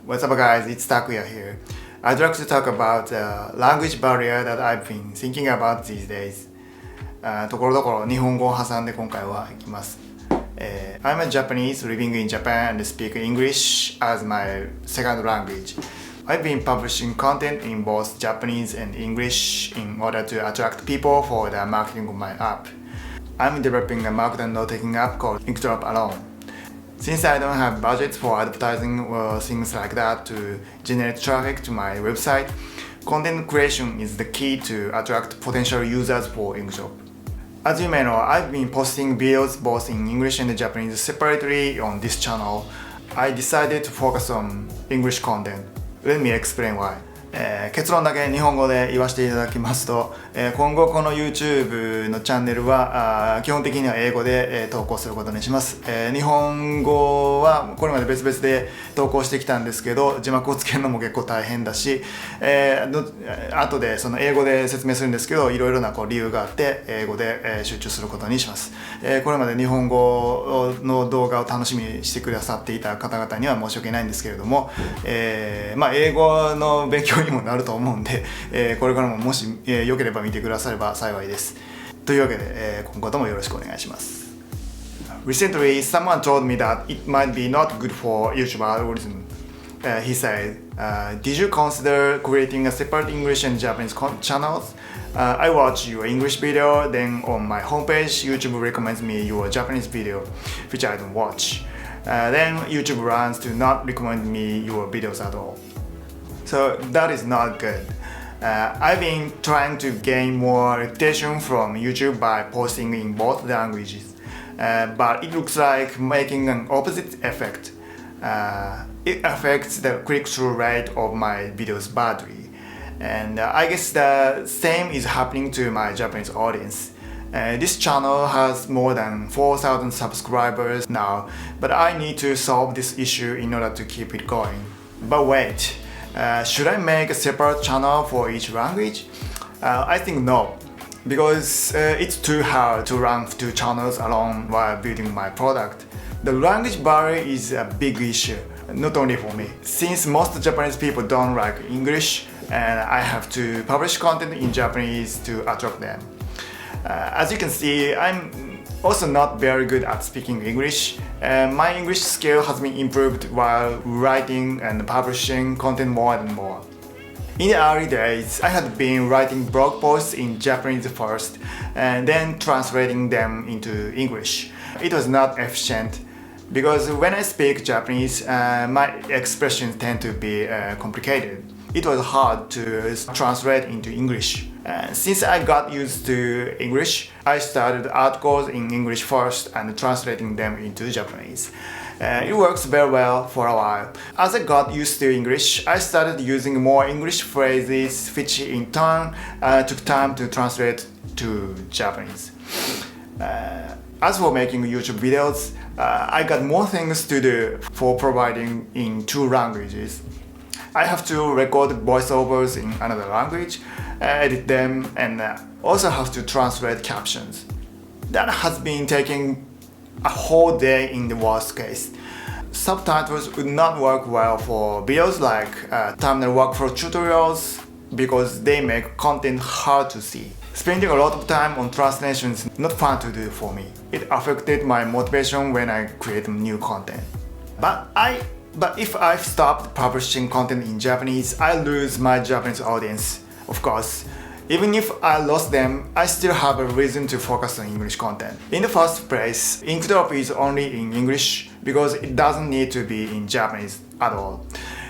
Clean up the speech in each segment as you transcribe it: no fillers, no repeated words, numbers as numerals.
What's up guys, it's Takuya here. I'd like to talk about the language barrier that I've been thinking about these days. ところどころ日本語を挟んで今回は行きます。I'm a Japanese living in Japan and speak English as my second language. I've been publishing content in both Japanese and English in order to attract people for the marketing of my app. I'm developing a Markdown note-taking app called Inkdrop alone.Since I don't have budget for advertising or things like that to generate traffic to my website, content creation is the key to attract potential users for Inkdrop. As you may know, I've been posting videos both in English and Japanese separately on this channel. I decided to focus on English content. Let me explain why. 結論だけ日本語で言わせていただきますと、今後この YouTube のチャンネルは基本的には英語で投稿することにします。日本語はこれまで別々で投稿してきたんですけど、字幕をつけるのも結構大変だし、後でその英語で説明するんですけど、いろいろな理由があって英語で集中することにします。これまで日本語の動画を楽しみにしてくださっていた方々には申し訳ないんですけれども、英語の勉強にもなると思うんで、これからももし良ければ見てくだされば幸いです。というわけで、今後ともよろしくお願いします。Recently, someone told me that it might be not good for YouTube algorithm. He said, "Did you consider creating a separate English and Japanese channels? I watch your English video, then on my homepage, YouTube recommends me your Japanese video, which I don't watch. Then YouTube runs to not recommend me your videos at all."So that is not good. I've been trying to gain more reputation from YouTube by posting in both languages, but it looks like making an opposite effect. It affects the click-through rate of my videos badly, and I guess the same is happening to my Japanese audience. This channel has more than 4,000 subscribers now, but I need to solve this issue in order to keep it going. But wait.Should I make a separate channel for each language? I think no, because it's too hard to run two channels alone while building my product. The language barrier is a big issue, not only for me, since most Japanese people don't like English and I have to publish content in Japanese to attract them. As you can see, I'm also not very good at speaking English. My English skill has been improved while writing and publishing content more and more. In the early days, I had been writing blog posts in Japanese first and then translating them into English. It was not efficient because when I speak Japanese, my expressions tend to be complicated. It was hard to translate into English.Since I got used to English, I started articles in English first and translating them into Japanese. It works very well for a while. As I got used to English, I started using more English phrases, which in turn took time to translate to Japanese. As for making YouTube videos, I got more things to do for providing in two languages.I have to record voiceovers in another language, edit them, and also have to translate captions. That has been taking a whole day in the worst case. Subtitles would not work well for videos like terminal workflow tutorials because they make content hard to see. Spending a lot of time on translation is not fun to do for me. It affected my motivation when I create new content. But if I've stopped publishing content in Japanese, I lose my Japanese audience, of course. Even if I lost them, I still have a reason to focus on English content. In the first place, Inkdrop is only in English because it doesn't need to be in Japanese at all.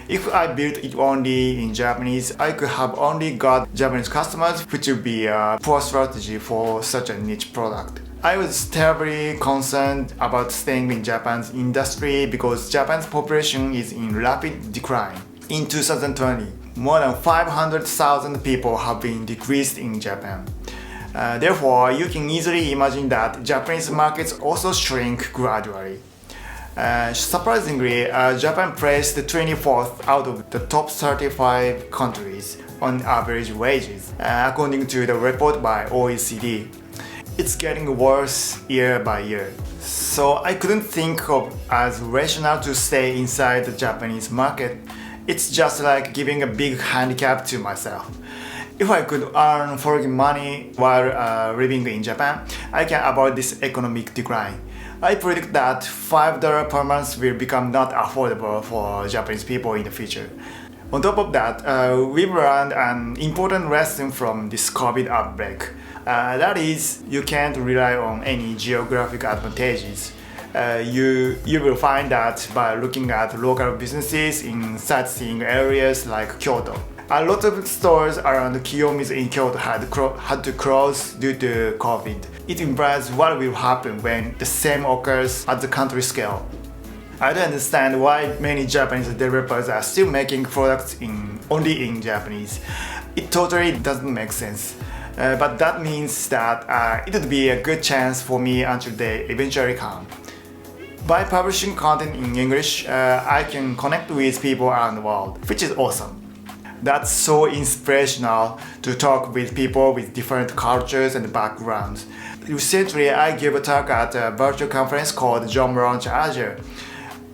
If I built it only in Japanese, I could have only got Japanese customers, which would be a poor strategy for such a niche product.I was terribly concerned about staying in Japan's industry because Japan's population is in rapid decline. In 2020, more than 500,000 people have been decreased in Japan. Therefore, you can easily imagine that Japanese markets also shrink gradually. Surprisingly, Japan placed 24th out of the top 35 countries on average wages, according to the report by OECD.It's getting worse year by year. So I couldn't think of as rational to stay inside the Japanese market It's just like giving a big handicap to myself. If I could earn foreign money while living in Japan, I can avoid this economic decline. I predict that $5 per month will become not affordable for Japanese people in the future. On top of that, we've learned an important lesson from this COVID outbreak. That is, you can't rely on any geographic advantages. You will find that by looking at local businesses in sightseeing areas like Kyoto. A lot of stores around Kiyomizu in Kyoto had to close due to COVID. It implies what will happen when the same occurs at the country scale. I don't understand why many Japanese developers are still making products only in Japanese. It totally doesn't make sense. But that means that it would be a good chance for me until they eventually come. By publishing content in English, I can connect with people around the world, which is awesome. That's so inspirational to talk with people with different cultures and backgrounds. Recently, I gave a talk at a virtual conference called John Launch Asia.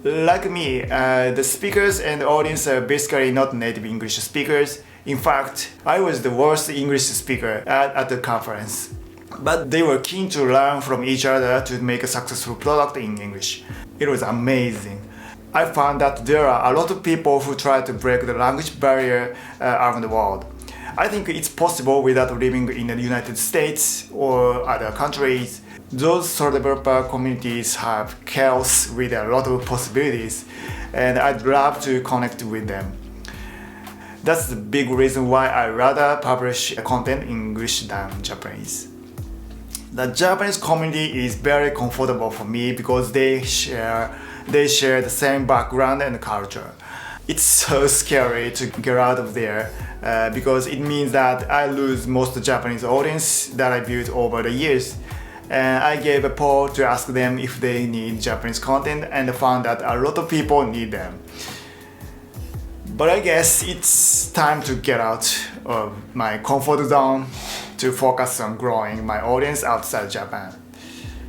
Like me, the speakers and the audience are basically not native English speakers. In fact, I was the worst English speaker at the conference. But they were keen to learn from each other to make a successful product in English. It was amazing. I found that there are a lot of people who try to break the language barrier around the world. I think it's possible without living in the United States or other countries. Those solo developer communities have chaos with a lot of possibilities, and I'd love to connect with them. That's the big reason why I rather publish content in English than Japanese. The Japanese community is very comfortable for me because they share the same background and culture. It's so scary to get out of there because it means that I lose most of the Japanese audience that I built over the years. And I gave a poll to ask them if they need Japanese content and found that a lot of people need them. But I guess it's time to get out of my comfort zone to focus on growing my audience outside Japan.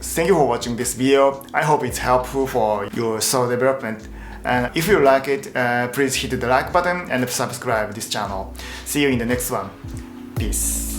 Thank you for watching this video. I hope it's helpful for your solo development. And if you like it, please hit the like button and subscribe this channel. See you in the next one. Peace.